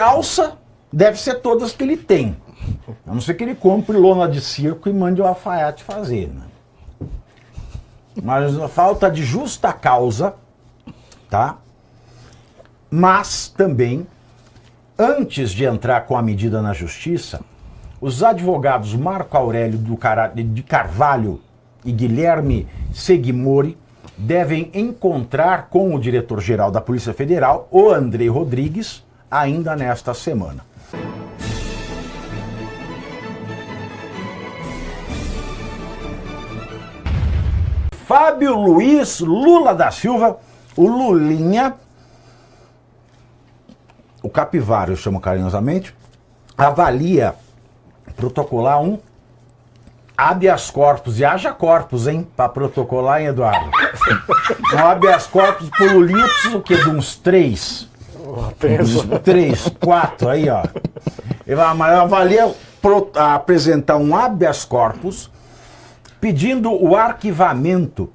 Calça deve ser todas que ele tem. A não ser que ele compre lona de circo e mande o alfaiate fazer, né? Mas a falta de justa causa, tá? Mas também, antes de entrar com a medida na justiça, os advogados Marco Aurélio de Carvalho e Guilherme Seguimori devem encontrar com o diretor-geral da Polícia Federal, o Andrei Rodrigues, ainda nesta semana. Fábio Luiz Lula da Silva, o Lulinha, o Capivara, eu chamo carinhosamente, avalia protocolar um habeas corpus, e haja corpus, hein, para protocolar, hein, Eduardo? Um habeas corpus por Lulinha precisa o quê? De uns 3? 3, 4, aí, ó. Ele avalia apresentar um habeas corpus pedindo o arquivamento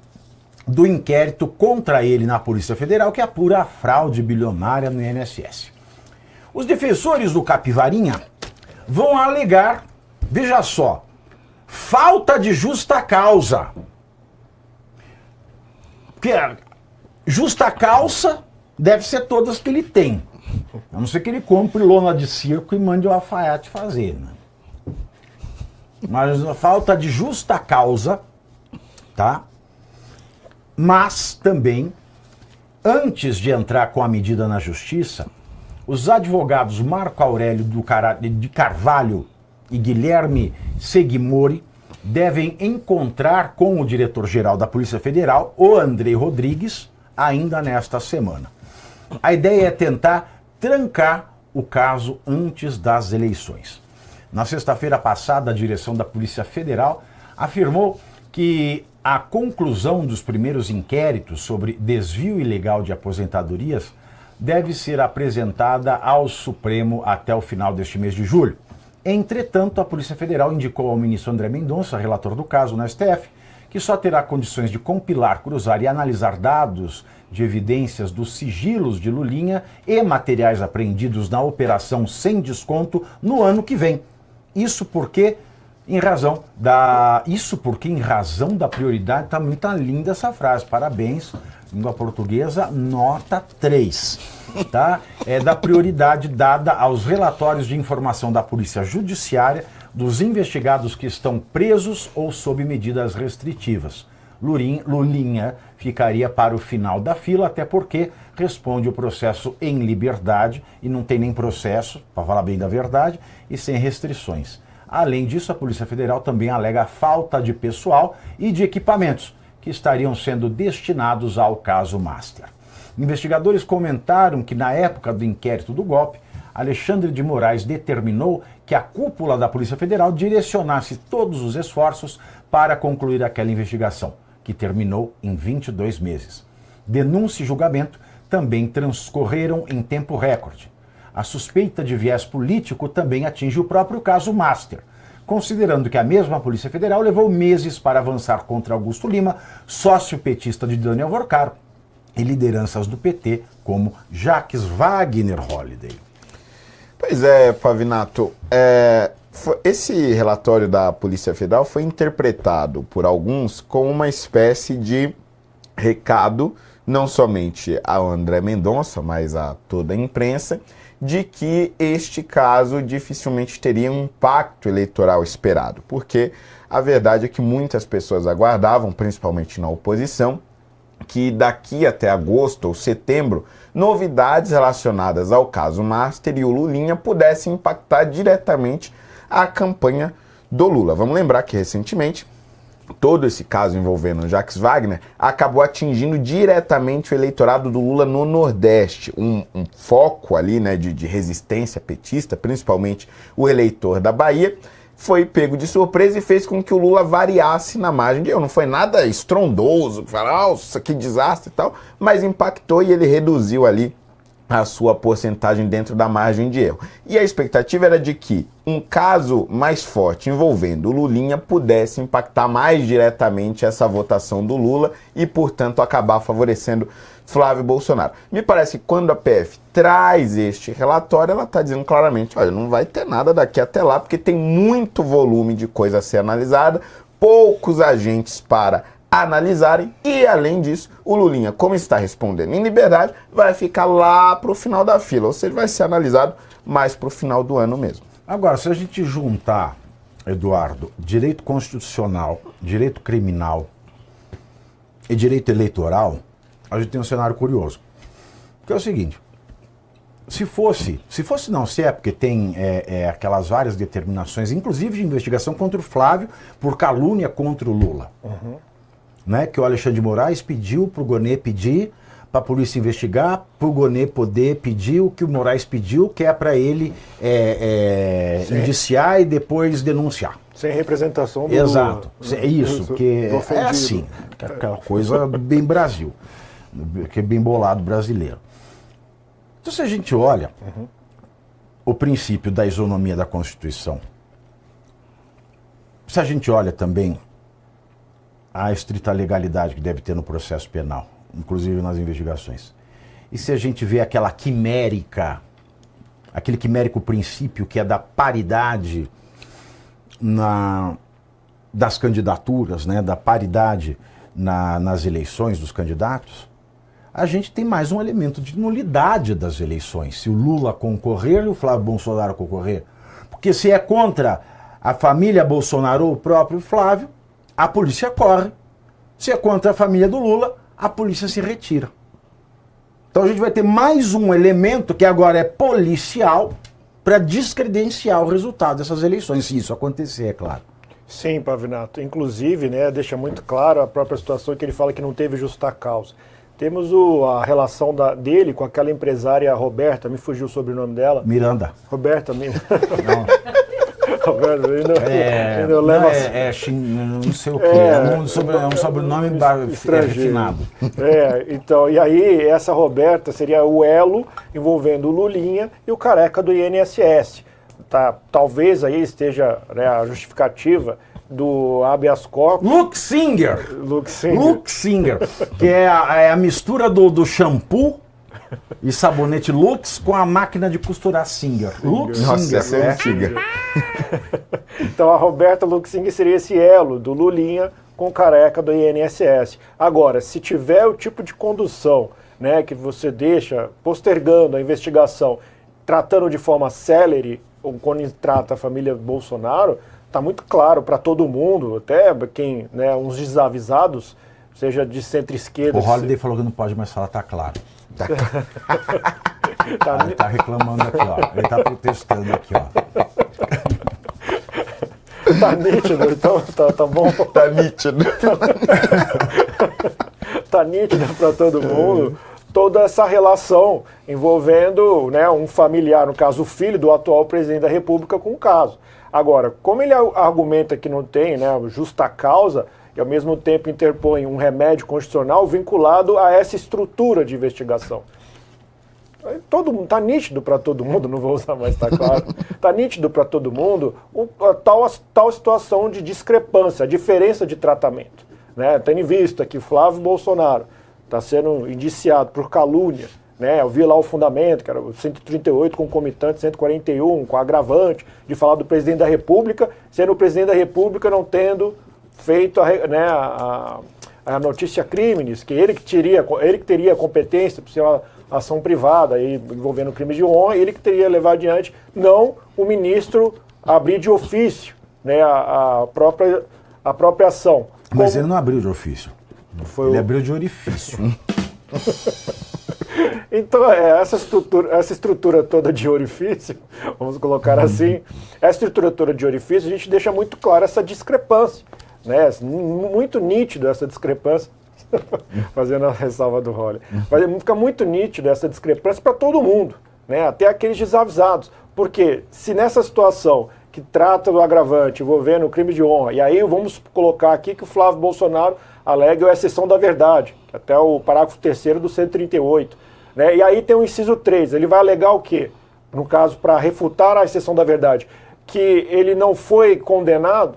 do inquérito contra ele na Polícia Federal, que apura a fraude bilionária no INSS. Os defensores do Capivarinha vão alegar, veja só, falta de justa causa. Porque justa causa deve ser todas que ele tem. A não ser que ele compre lona de circo e mande o alfaiate fazer, né? Mas a falta de justa causa, tá? Mas também, antes de entrar com a medida na justiça, os advogados Marco Aurélio de Carvalho e Guilherme Seguimori devem encontrar com o diretor-geral da Polícia Federal, o Andrei Rodrigues, ainda nesta semana. A ideia é tentar trancar o caso antes das eleições. Na sexta-feira passada, a direção da Polícia Federal afirmou que a conclusão dos primeiros inquéritos sobre desvio ilegal de aposentadorias deve ser apresentada ao Supremo até o final deste mês de julho. Entretanto, a Polícia Federal indicou ao ministro André Mendonça, relator do caso no STF, que só terá condições de compilar, cruzar e analisar dados de evidências dos sigilos de Lulinha e materiais apreendidos na operação sem desconto no ano que vem. Isso porque, em razão da prioridade, tá muito linda essa frase, parabéns, língua portuguesa, nota 3, tá? É da prioridade dada aos relatórios de informação da Polícia Judiciária dos investigados que estão presos ou sob medidas restritivas. Lulinha ficaria para o final da fila, até porque responde o processo em liberdade e não tem nem processo, para falar bem da verdade, e sem restrições. Além disso, a Polícia Federal também alega falta de pessoal e de equipamentos que estariam sendo destinados ao caso Master. Investigadores comentaram que na época do inquérito do golpe, Alexandre de Moraes determinou que a cúpula da Polícia Federal direcionasse todos os esforços para concluir aquela investigação, que terminou em 22 meses. Denúncia e julgamento também transcorreram em tempo recorde. A suspeita de viés político também atinge o próprio caso Master, considerando que a mesma Polícia Federal levou meses para avançar contra Augusto Lima, sócio petista de Daniel Vorcaro, e lideranças do PT como Jacques Wagner Holliday. Pois é, Pavinato, esse relatório da Polícia Federal foi interpretado por alguns como uma espécie de recado, não somente ao André Mendonça, mas a toda a imprensa, de que este caso dificilmente teria um impacto eleitoral esperado, porque a verdade é que muitas pessoas aguardavam, principalmente na oposição, que daqui até agosto ou setembro, novidades relacionadas ao caso Master e o Lulinha pudessem impactar diretamente a campanha do Lula. Vamos lembrar que recentemente todo esse caso envolvendo Jacques Wagner acabou atingindo diretamente o eleitorado do Lula no Nordeste, um foco ali, né, de resistência petista, principalmente o eleitor da Bahia, foi pego de surpresa e fez com que o Lula variasse na margem. Não foi nada estrondoso, nossa, que desastre e tal, mas impactou e ele reduziu ali a sua porcentagem dentro da margem de erro. E a expectativa era de que um caso mais forte envolvendo o Lulinha pudesse impactar mais diretamente essa votação do Lula e, portanto, acabar favorecendo Flávio Bolsonaro. Me parece que quando a PF traz este relatório, ela está dizendo claramente, olha, não vai ter nada daqui até lá, porque tem muito volume de coisa a ser analisada, poucos agentes para analisarem e, além disso, o Lulinha, como está respondendo em liberdade, vai ficar lá para o final da fila, ou seja, vai ser analisado mais para o final do ano mesmo. Agora, se a gente juntar, Eduardo, direito constitucional, direito criminal e direito eleitoral, a gente tem um cenário curioso. Porque é o seguinte, se é porque tem aquelas várias determinações, inclusive de investigação contra o Flávio por calúnia contra o Lula. Né, que o Alexandre de Moraes pediu para o Gonê pedir, para a polícia investigar, para o Gonê poder pedir o que o Moraes pediu, que é para ele indiciar e depois denunciar. Sem representação do Exato. Lula. Isso, porque é assim, aquela coisa bem Brasil, que é bem bolado brasileiro. Então, se a gente olha o princípio da isonomia da Constituição, se a gente olha também a estrita legalidade que deve ter no processo penal, inclusive nas investigações. E se a gente vê aquele quimérico princípio que é da paridade das candidaturas, né, da paridade nas eleições dos candidatos, a gente tem mais um elemento de nulidade das eleições. Se o Lula concorrer e o Flávio Bolsonaro concorrer. Porque se é contra a família Bolsonaro ou o próprio Flávio, a polícia corre. Se é contra a família do Lula, a polícia se retira. Então a gente vai ter mais um elemento que agora é policial para descredenciar o resultado dessas eleições, se isso acontecer, é claro. Sim, Pavinato. Inclusive, né, deixa muito claro a própria situação que ele fala que não teve justa causa. Temos a relação dele com aquela empresária Roberta, me fugiu o sobrenome dela. Miranda. Roberta Miranda. Não. Roberto, não sei o quê. É um sobrenome refinado. Então, e aí essa Roberta seria o elo envolvendo o Lulinha e o careca do INSS. Tá, talvez aí esteja, né, a justificativa do habeas corpus. Luke Singer, que é a mistura do shampoo e sabonete Lux com a máquina de costurar Singer. Nossa, essa é antiga. Então a Roberta Luke Singer seria esse elo do Lulinha com o careca do INSS. Agora, se tiver o tipo de condução, né, que você deixa postergando a investigação, tratando de forma célere, ou quando trata a família Bolsonaro, está muito claro para todo mundo, até quem, né, uns desavisados, seja de centro-esquerda. O Holiday falou que não pode mais falar, tá claro. Ele tá reclamando aqui, ó. Ele tá protestando aqui, ó. Tá nítido, então tá bom. Tá nítido. Tá nítido para todo mundo toda essa relação envolvendo, né, um familiar, no caso o filho do atual presidente da República, com o caso. Agora, como ele argumenta que não tem, né, justa causa, e ao mesmo tempo interpõe um remédio constitucional vinculado a essa estrutura de investigação. Todo mundo, tá nítido para todo mundo, não vou usar mais, tá claro, tá nítido para todo mundo tal situação de discrepância, a diferença de tratamento. Né? Tendo em vista que Flávio Bolsonaro está sendo indiciado por calúnia, né? Eu vi lá o fundamento, que era o 138 concomitante, 141 com agravante, de falar do presidente da República, sendo o presidente da República não tendo feito a notícia crimes, que ele que teria a competência para ser uma ação privada aí, envolvendo crimes de honra, ele que teria levar adiante, não o ministro abrir de ofício, né, a própria ação. Mas ele não abriu de ofício. Ele abriu de orifício. Então, essa estrutura toda de orifício, vamos colocar assim, essa estrutura toda de orifício, a gente deixa muito claro essa discrepância, né? Muito nítido essa discrepância, fazendo a ressalva do Holly. Mas fica muito nítido essa discrepância para todo mundo, né? Até aqueles desavisados. Porque se nessa situação que trata do agravante envolvendo o crime de honra, e aí vamos colocar aqui que o Flávio Bolsonaro alega a exceção da verdade, até o parágrafo 3º do 138, Né? E aí tem o inciso 3, ele vai alegar o quê? No caso, para refutar a exceção da verdade, que ele não foi condenado,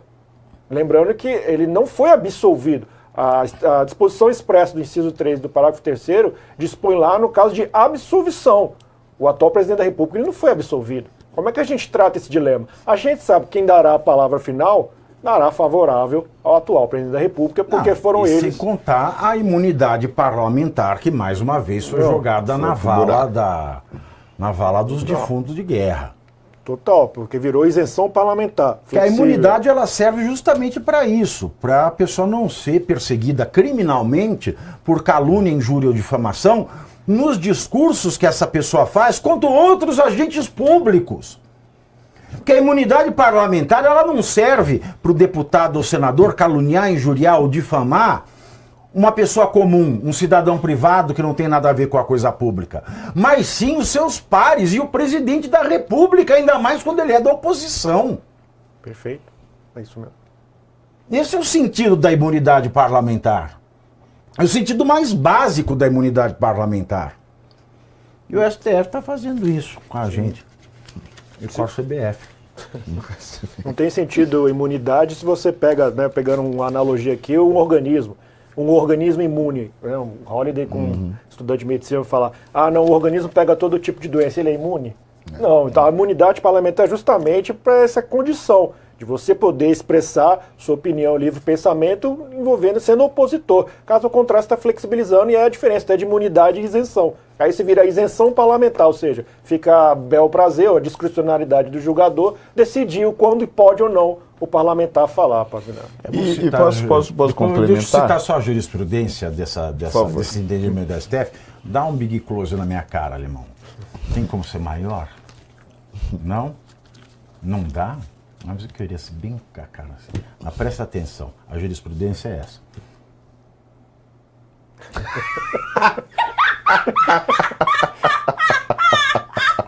lembrando que ele não foi absolvido. A disposição expressa do inciso 3 do parágrafo 3º dispõe lá no caso de absolvição. O atual presidente da República ele não foi absolvido. Como é que a gente trata esse dilema? A gente sabe que quem dará a palavra final dará favorável ao atual presidente da República, porque foram eles... Sem contar a imunidade parlamentar, que mais uma vez foi jogada na vala dos defuntos de guerra. Total, porque virou isenção parlamentar. Que a imunidade ela serve justamente para isso, para a pessoa não ser perseguida criminalmente por calúnia, injúria ou difamação nos discursos que essa pessoa faz contra outros agentes públicos. Porque a imunidade parlamentar ela não serve para o deputado ou senador caluniar, injuriar ou difamar uma pessoa comum, um cidadão privado que não tem nada a ver com a coisa pública, mas sim os seus pares e o presidente da República, ainda mais quando ele é da oposição. Perfeito, é isso mesmo. Esse é o sentido da imunidade parlamentar. É o sentido mais básico da imunidade parlamentar. E o STF está fazendo isso com a gente. E com a CBF. Não tem sentido imunidade se você pega, né, pegando uma analogia aqui, um organismo imune, né, um Holiday com estudante de medicina falar, não, o organismo pega todo tipo de doença, ele é imune? Não, então a imunidade parlamentar é justamente para essa condição de você poder expressar sua opinião, livre pensamento, envolvendo sendo opositor. Caso contrário, você está flexibilizando e é a diferença de imunidade e isenção. Aí você vira isenção parlamentar, ou seja, fica a bel prazer, a discricionariedade do julgador, decidir quando pode ou não o parlamentar falar, Pavinado. E posso complementar? Deixa eu citar só a jurisprudência desse entendimento da STF. Dá um big close na minha cara, alemão. Tem como ser maior? Não? Não dá? Mas eu queria ser bem com a cara assim. Mas presta atenção, a jurisprudência é essa.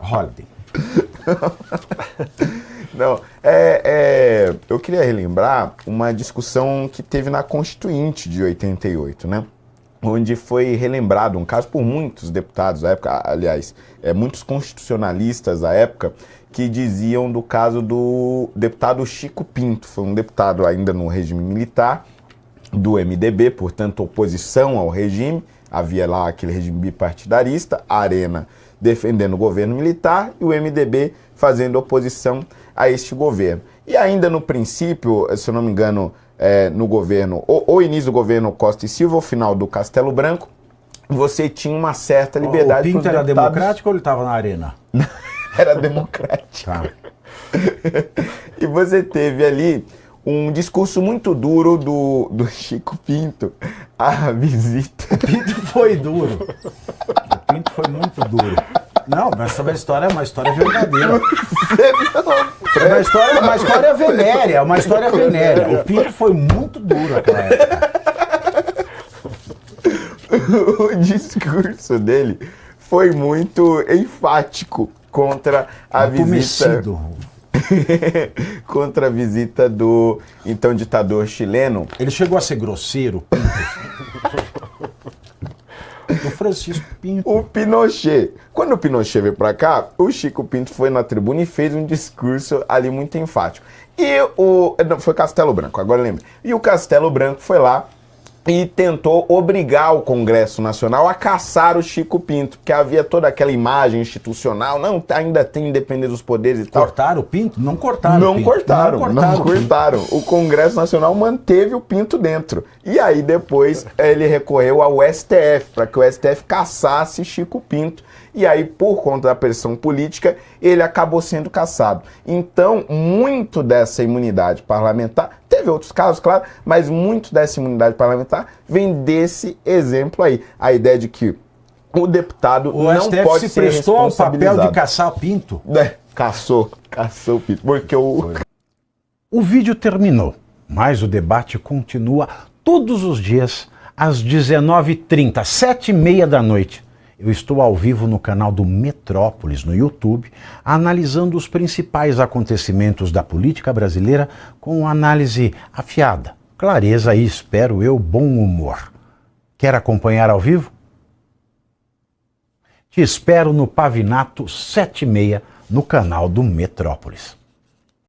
Holiday. Não, eu queria relembrar uma discussão que teve na Constituinte de 88, né? Onde foi relembrado um caso por muitos deputados da época, aliás, muitos constitucionalistas da época, que diziam do caso do deputado Chico Pinto. Foi um deputado ainda no regime militar, do MDB, portanto, oposição ao regime. Havia lá aquele regime bipartidarista, a Arena defendendo o governo militar e o MDB fazendo oposição a este governo. E ainda no princípio, se eu não me engano, no governo, ou início do governo Costa e Silva, ou final do Castelo Branco, você tinha uma certa liberdade. O Pinto era democrático ou ele estava na Arena? Era democrático. Tá. E você teve ali um discurso muito duro do Chico Pinto, a visita. O Pinto foi duro. O Pinto foi muito duro. Não, mas sobre a história é uma história verdadeira. Uma história venérea, uma história venérea. O Pinto foi muito duro naquela época. O discurso dele foi muito enfático contra a visita. Contra a visita do então ditador chileno. Ele chegou a ser grosseiro, Pinto. O Francisco Pinto. O Pinochet. Quando o Pinochet veio pra cá, o Chico Pinto foi na tribuna e fez um discurso ali muito enfático. Não, foi Castelo Branco, agora eu lembro. E o Castelo Branco foi lá e tentou obrigar o Congresso Nacional a caçar o Chico Pinto, porque havia toda aquela imagem institucional, não, ainda tem independência dos poderes e tal. Cortaram o Pinto? Não cortaram não o Pinto. Não cortaram. O Congresso Nacional manteve o Pinto dentro. E aí depois ele recorreu ao STF, para que o STF caçasse Chico Pinto. E aí, por conta da pressão política, ele acabou sendo cassado. Então, muito dessa imunidade parlamentar, teve outros casos, claro, mas muito dessa imunidade parlamentar vem desse exemplo aí. A ideia de que o deputado não STF pode ser prestou ao responsabilizado. papel de caçar o Pinto? Caçou o Pinto, porque O vídeo terminou, mas o debate continua todos os dias às 19h30, 7h30 da noite. Eu estou ao vivo no canal do Metrópolis, no YouTube, analisando os principais acontecimentos da política brasileira com análise afiada, clareza e, espero eu, bom humor. Quer acompanhar ao vivo? Te espero no Pavinato 76, no canal do Metrópolis.